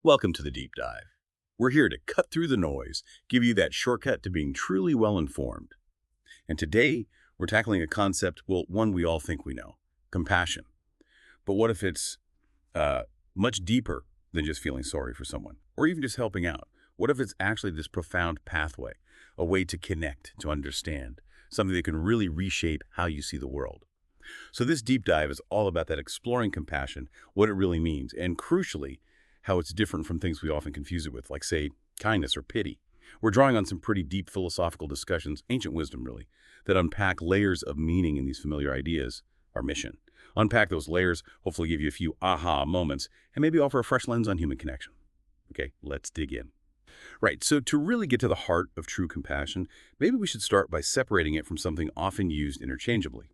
Welcome to the Deep Dive. We're here to cut through the noise, give you that shortcut to being truly well-informed. And today, we're tackling a concept, well, one we all think we know, compassion. But what if it's much deeper than just feeling sorry for someone, or even just helping out? What if it's actually this profound pathway, a way to connect, to understand, something that can really reshape how you see the world? So this deep dive is all about that, exploring compassion, what it really means, and crucially, how it's different from things we often confuse it with, like, say, kindness or pity. We're drawing on some pretty deep philosophical discussions, ancient wisdom really, that unpack layers of meaning in these familiar ideas. Our mission: unpack those layers, hopefully give you a few aha moments, and maybe offer a fresh lens on human connection. Okay, let's dig in. Right, so to really get to the heart of true compassion, maybe we should start by separating it from something often used interchangeably.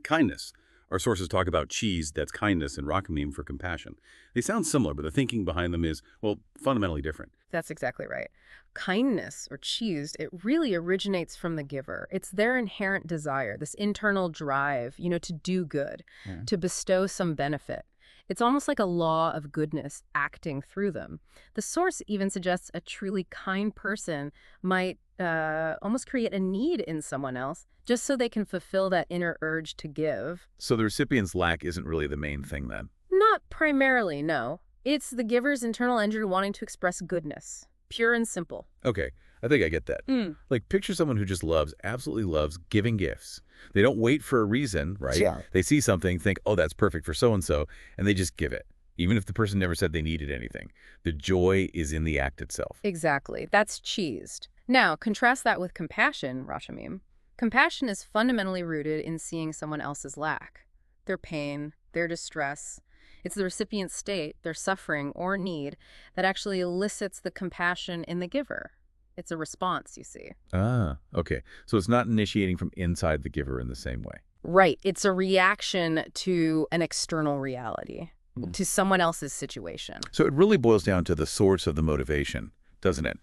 Kindness. Our sources talk about cheese, that's kindness, and rachamim for compassion. They sound similar, but the thinking behind them is, well, fundamentally different. That's exactly right. Kindness, or cheese, it really originates from the giver. It's their inherent desire, this internal drive, to do good, to bestow some benefit. It's almost like a law of goodness acting through them. The source even suggests a truly kind person might almost create a need in someone else just so they can fulfill that inner urge to give. So the recipient's lack isn't really the main thing then? Not primarily, no. It's the giver's internal engine wanting to express goodness. Pure and simple. Okay, I think I get that. Like, picture someone who just absolutely loves giving gifts. They don't wait for a reason, right? Yeah. They see something, think, oh, that's perfect for so-and-so, and they just give it, even if the person never said they needed anything. The joy is in the act itself. Exactly. That's cheesed. Now, contrast that with compassion, Rachamim. Compassion is fundamentally rooted in seeing someone else's lack, their pain, their distress. It's the recipient's state, their suffering or need, that actually elicits the compassion in the giver. It's a response, you see. Ah, okay. So it's not initiating from inside the giver in the same way. Right. It's a reaction to an external reality, to someone else's situation. So it really boils down to the source of the motivation, doesn't it?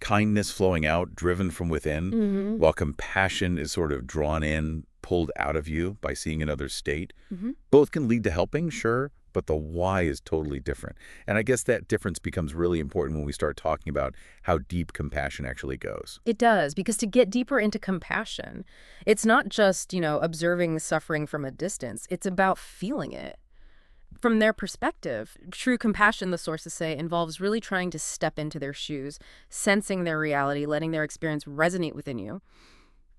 Kindness flowing out, driven from within, while compassion is sort of drawn in, pulled out of you by seeing another's state. Both can lead to helping, sure, but the why is totally different. And I guess that difference becomes really important when we start talking about how deep compassion actually goes. It does, because to get deeper into compassion, it's not just, observing suffering from a distance. It's about feeling it. From their perspective, true compassion, the sources say, involves really trying to step into their shoes, sensing their reality, letting their experience resonate within you.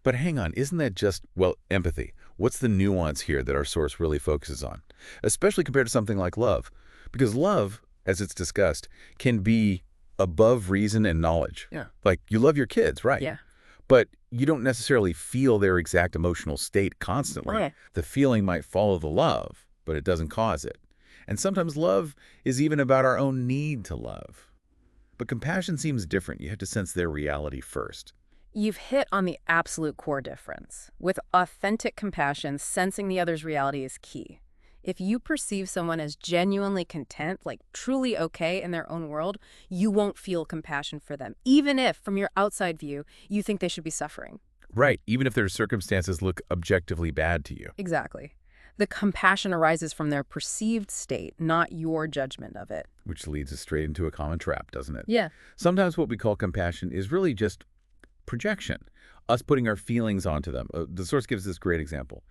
But hang on, isn't that just, well, empathy? What's the nuance here that our source really focuses on? Especially compared to something like love. Because love, as it's discussed, can be above reason and knowledge. Yeah. Like, you love your kids, right? Yeah. But you don't necessarily feel their exact emotional state constantly. Right. The feeling might follow the love, but it doesn't cause it. And sometimes love is even about our own need to love. But compassion seems different. You have to sense their reality first. You've hit on the absolute core difference. With authentic compassion, sensing the other's reality is key. If you perceive someone as genuinely content, like truly okay in their own world, you won't feel compassion for them, even if, from your outside view, you think they should be suffering. Right, even if their circumstances look objectively bad to you. Exactly. The compassion arises from their perceived state, not your judgment of it. Which leads us straight into a common trap, doesn't it? Yeah. Sometimes what we call compassion is really just projection, us putting our feelings onto them. The source gives this great example.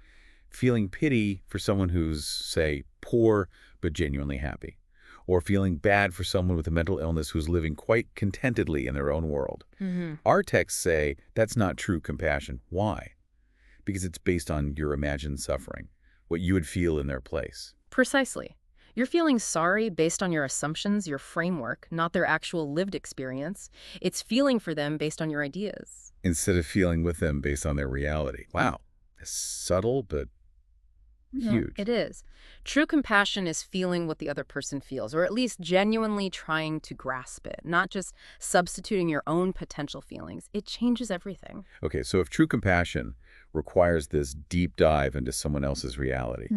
Feeling pity for someone who's, say, poor but genuinely happy. Or feeling bad for someone with a mental illness who's living quite contentedly in their own world. Our texts say that's not true compassion. Why? Because it's based on your imagined suffering, what you would feel in their place. Precisely. You're feeling sorry based on your assumptions, your framework, not their actual lived experience. It's feeling for them based on your ideas. Instead of feeling with them based on their reality. Wow. It's subtle, but huge. It is. True compassion is feeling what the other person feels, or at least genuinely trying to grasp it, not just substituting your own potential feelings. It changes everything. Okay, so if true compassion requires this deep dive into someone else's reality,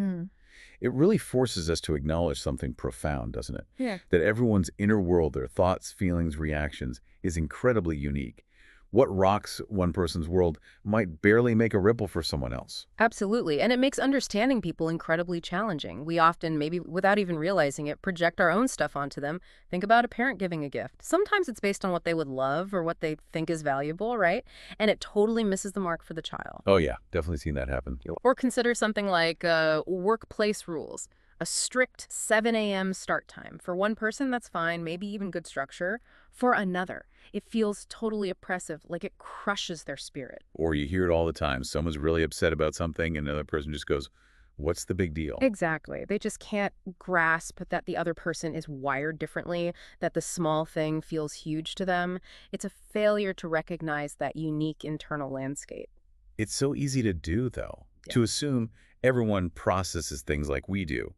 it really forces us to acknowledge something profound, doesn't it? Yeah. That everyone's inner world, their thoughts, feelings, reactions, is incredibly unique, What rocks one person's world might barely make a ripple for someone else. Absolutely. And it makes understanding people incredibly challenging. We often, maybe without even realizing it, project our own stuff onto them. Think about a parent giving a gift. Sometimes it's based on what they would love or what they think is valuable, right? And it totally misses the mark for the child. Oh yeah, definitely seen that happen. Or consider something like workplace rules. A strict 7 a.m. start time. For one person, that's fine, maybe even good structure. For another, it feels totally oppressive, like it crushes their spirit. Or you hear it all the time. Someone's really upset about something and another person just goes, what's the big deal? Exactly. They just can't grasp that the other person is wired differently, that the small thing feels huge to them. It's a failure to recognize that unique internal landscape. It's so easy to do, though, Yeah. to assume everyone processes things like we do.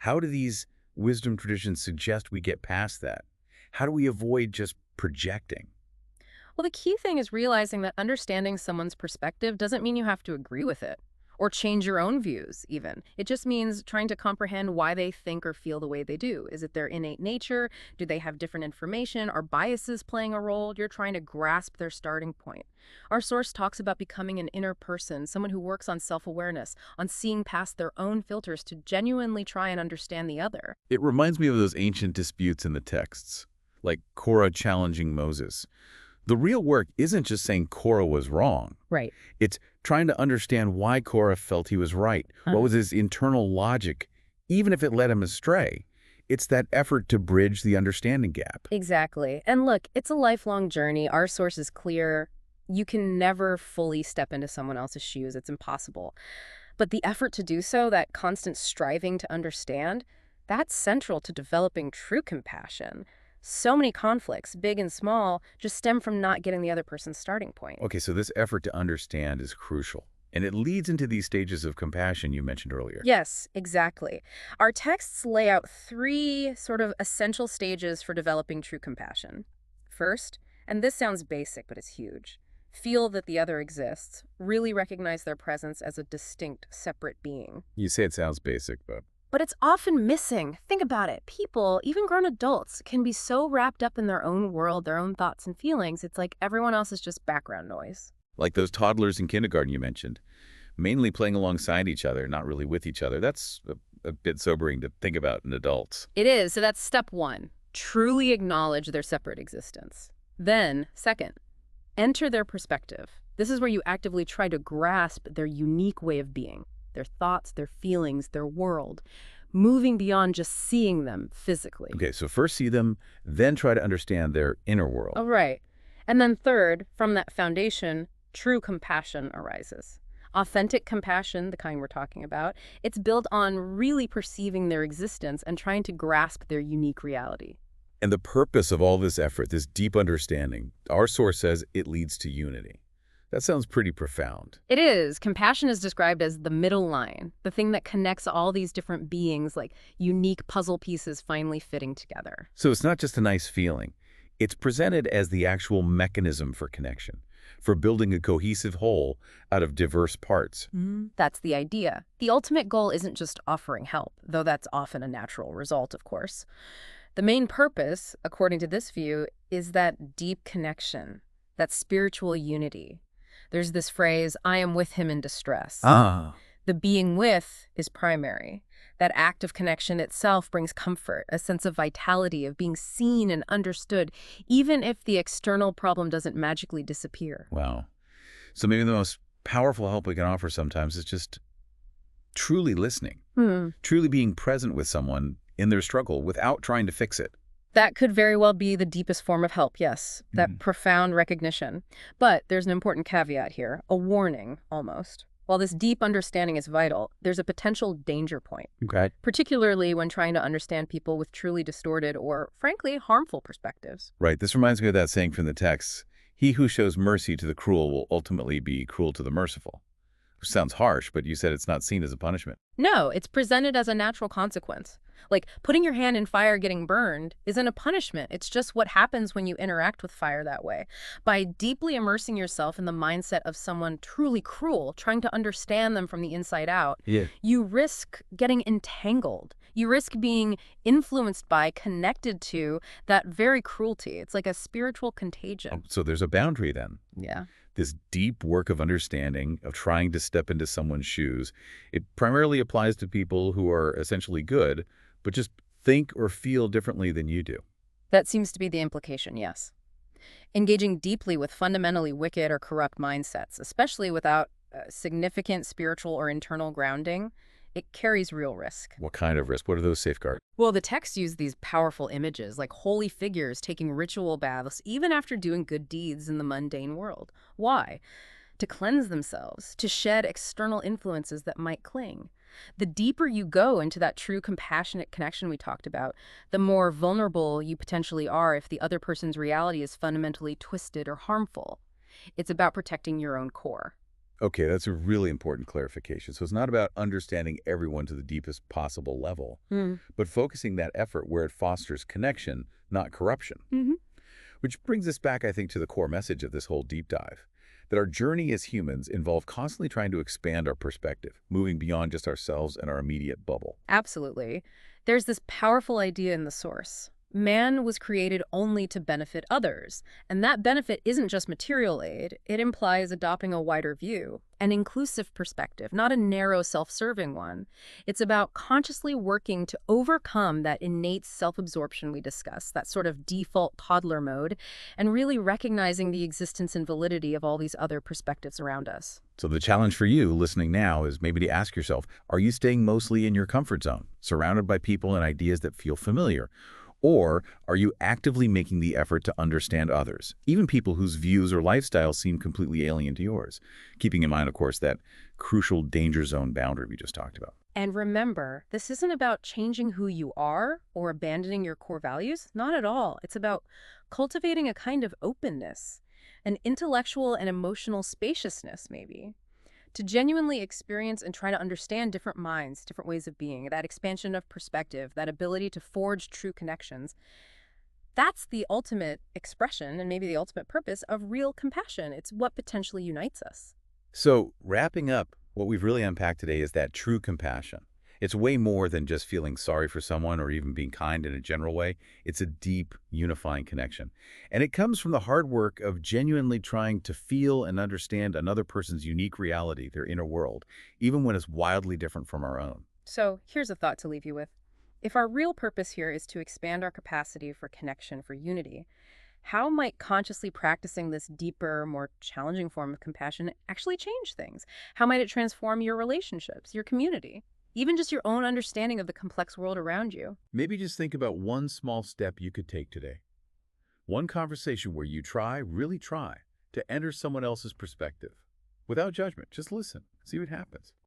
How do these wisdom traditions suggest we get past that? How do we avoid just projecting? Well, the key thing is realizing that understanding someone's perspective doesn't mean you have to agree with it or change your own views, even. It just means trying to comprehend why they think or feel the way they do. Is it their innate nature? Do they have different information? Are biases playing a role? You're trying to grasp their starting point. Our source talks about becoming an inner person, someone who works on self-awareness, on seeing past their own filters to genuinely try and understand the other. It reminds me of those ancient disputes in the texts, like Korah challenging Moses. The real work isn't just saying Korah was wrong. Right. It's trying to understand why Korah felt he was right. What was his internal logic, even if it led him astray? It's that effort to bridge the understanding gap. Exactly. And look, it's a lifelong journey. Our source is clear. You can never fully step into someone else's shoes. It's impossible. But the effort to do so, that constant striving to understand, that's central to developing true compassion. So many conflicts, big and small, just stem from not getting the other person's starting point. Okay, so this effort to understand is crucial. And it leads into these stages of compassion you mentioned earlier. Yes, exactly. Our texts lay out 3 sort of essential stages for developing true compassion. First, and this sounds basic, but it's huge, feel that the other exists. Really recognize their presence as a distinct, separate being. You say it sounds basic, But it's often missing. Think about it. People, even grown adults, can be so wrapped up in their own world, their own thoughts and feelings. It's like everyone else is just background noise. like those toddlers in kindergarten you mentioned, mainly playing alongside each other, not really with each other. That's a bit sobering to think about in adults. It is. So that's step 1. Truly acknowledge their separate existence. Then, second, enter their perspective. This is where you actively try to grasp their unique way of being, their thoughts, their feelings, their world, moving beyond just seeing them physically. Okay, so first see them, then try to understand their inner world. Oh, right. And then third, from that foundation, true compassion arises. Authentic compassion, the kind we're talking about, it's built on really perceiving their existence and trying to grasp their unique reality. And the purpose of all this effort, this deep understanding, our source says it leads to unity. That sounds pretty profound. It is. Compassion is described as the middle line, the thing that connects all these different beings like unique puzzle pieces finally fitting together. So it's not just a nice feeling. It's presented as the actual mechanism for connection, for building a cohesive whole out of diverse parts. That's the idea. The ultimate goal isn't just offering help, though that's often a natural result, of course. The main purpose, according to this view, is that deep connection, that spiritual unity. There's this phrase, I am with him in distress. The being with is primary. That act of connection itself brings comfort, a sense of vitality, of being seen and understood, even if the external problem doesn't magically disappear. Wow. So maybe the most powerful help we can offer sometimes is just truly listening, truly being present with someone in their struggle without trying to fix it. That could very well be the deepest form of help, yes, that profound recognition. But there's an important caveat here, a warning, almost. While this deep understanding is vital, there's a potential danger point, Okay. particularly when trying to understand people with truly distorted or, frankly, harmful perspectives. Right. This reminds me of that saying from the text, he who shows mercy to the cruel will ultimately be cruel to the merciful. Which sounds harsh, but you said it's not seen as a punishment. No, it's presented as a natural consequence. Like, putting your hand in fire getting burned isn't a punishment. It's just what happens when you interact with fire that way. By deeply immersing yourself in the mindset of someone truly cruel, trying to understand them from the inside out, you risk getting entangled. You risk being influenced by, connected to, that very cruelty. It's like a spiritual contagion. So there's a boundary then. Yeah. This deep work of understanding, of trying to step into someone's shoes, it primarily applies to people who are essentially good, but just think or feel differently than you do. That seems to be the implication, yes. Engaging deeply with fundamentally wicked or corrupt mindsets, especially without significant spiritual or internal grounding, it carries real risk. What kind of risk? What are those safeguards? Well, the text used these powerful images, like holy figures taking ritual baths even after doing good deeds in the mundane world. Why? To cleanse themselves, to shed external influences that might cling. The deeper you go into that true compassionate connection we talked about, the more vulnerable you potentially are if the other person's reality is fundamentally twisted or harmful. It's about protecting your own core. Okay, that's a really important clarification. So it's not about understanding everyone to the deepest possible level, but focusing that effort where it fosters connection, not corruption. Which brings us back, I think, to the core message of this whole deep dive, that our journey as humans involve constantly trying to expand our perspective, moving beyond just ourselves and our immediate bubble. Absolutely. There's this powerful idea in the source. Man was created only to benefit others, and that benefit isn't just material aid. It implies adopting a wider view, an inclusive perspective, not a narrow, self-serving one. It's about consciously working to overcome that innate self-absorption we discussed, that sort of default toddler mode, and really recognizing the existence and validity of all these other perspectives around us. So the challenge for you listening now is maybe to ask yourself, are you staying mostly in your comfort zone, surrounded by people and ideas that feel familiar? Or are you actively making the effort to understand others, even people whose views or lifestyles seem completely alien to yours? Keeping in mind, of course, that crucial danger zone boundary we just talked about. And remember, this isn't about changing who you are or abandoning your core values. Not at all. It's about cultivating a kind of openness, an intellectual and emotional spaciousness, maybe, to genuinely experience and try to understand different minds, different ways of being, that expansion of perspective, that ability to forge true connections. That's the ultimate expression and maybe the ultimate purpose of real compassion. It's what potentially unites us. So wrapping up, what we've really unpacked today is that true compassion. It's way more than just feeling sorry for someone or even being kind in a general way. It's a deep, unifying connection. And it comes from the hard work of genuinely trying to feel and understand another person's unique reality, their inner world, even when it's wildly different from our own. So here's a thought to leave you with. If our real purpose here is to expand our capacity for connection, for unity, how might consciously practicing this deeper, more challenging form of compassion actually change things? How might it transform your relationships, your community? Even just your own understanding of the complex world around you. Maybe just think about one small step you could take today. One conversation where you really try, to enter someone else's perspective. Without judgment, just listen, see what happens.